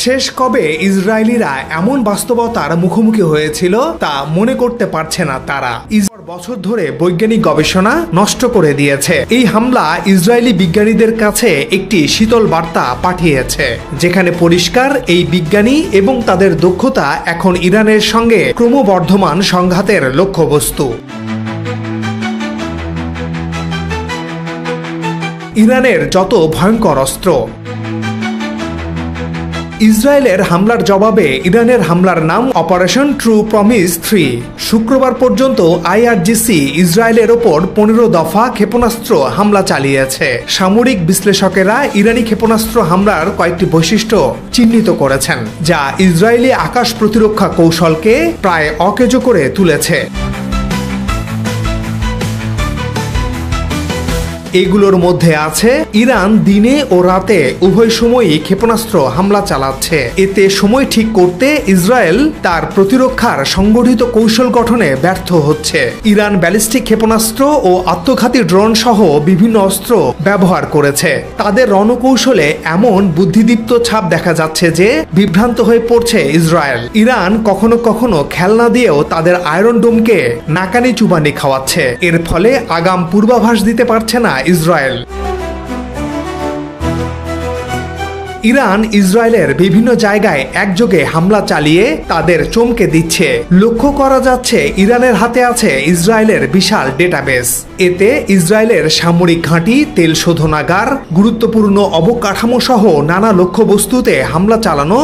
শেষ কবে ইসরায়েলিরা এমন বাস্তবতার মুখোমুখি হয়েছিল তা মনে করতে পারছে না তারা। বছর ধরে বৈজ্ঞানিক গবেষণা নষ্ট করে দিয়েছে। এই হামলা ইসরায়েলি বিজ্ঞানীদের কাছে একটি শীতল বার্তা পাঠিয়েছে, যেখানে পরিষ্কার এই বিজ্ঞানী এবং তাদের দক্ষতা এখন ইরানের সঙ্গে ক্রমবর্ধমান সংঘাতের লক্ষ্যবস্তু। ইরানের যত ভয়ঙ্কর অস্ত্র। ইসরায়েলের হামলার জবাবে ইরানের হামলার নাম অপারেশন ট্রু প্রমিস 3। শুক্রবার পর্যন্ত আইআরজিসি ইসরায়েলের ওপর 15 দফা ক্ষেপণাস্ত্র হামলা চালিয়েছে। সামরিক বিশ্লেষকেরা ইরানি ক্ষেপণাস্ত্র হামলার কয়েকটি বৈশিষ্ট্য চিহ্নিত করেছেন, যা ইসরায়েলি আকাশ প্রতিরক্ষা কৌশলকে প্রায় অকেজো করে তুলেছে। এগুলোর মধ্যে আছে ইরান দিনে ও রাতে উভয় সময়ই ক্ষেপণাস্ত্র হামলা চালাচ্ছে। এতে সময় ঠিক করতে ইসরায়েল তার প্রতিরক্ষার সংগঠিত কৌশল গঠনে ব্যর্থ হচ্ছে। ইরান ব্যালিস্টিক ক্ষেপণাস্ত্র ও আত্মঘাতী ড্রোন সহ বিভিন্ন অস্ত্র ব্যবহার করেছে। তাদের রণকৌশলে এমন বুদ্ধিদীপ্ত ছাপ দেখা যাচ্ছে যে বিভ্রান্ত হয়ে পড়ছে ইসরায়েল। ইরান কখনো কখনো খেলনা দিয়েও তাদের আয়রন ডোমকে নাকানি চুবানি খাওয়াচ্ছে। এর ফলে আগাম পূর্বাভাস দিতে পারছে না ইসরায়েল। ইরান ইসরায়েলের বিভিন্ন জায়গায় একযোগে হামলা চালিয়ে তাদের চমকে দিচ্ছে। লক্ষ্য করা যাচ্ছে ইরানের হাতে আছে ইসরায়েলের বিশাল ডেটাবেস। এতে ইসরায়েলের সামরিক ঘাঁটি, তেল শোধনাগার, গুরুত্বপূর্ণ অবকাঠামো সহ নানা লক্ষ্যবস্তুতে হামলা চালানো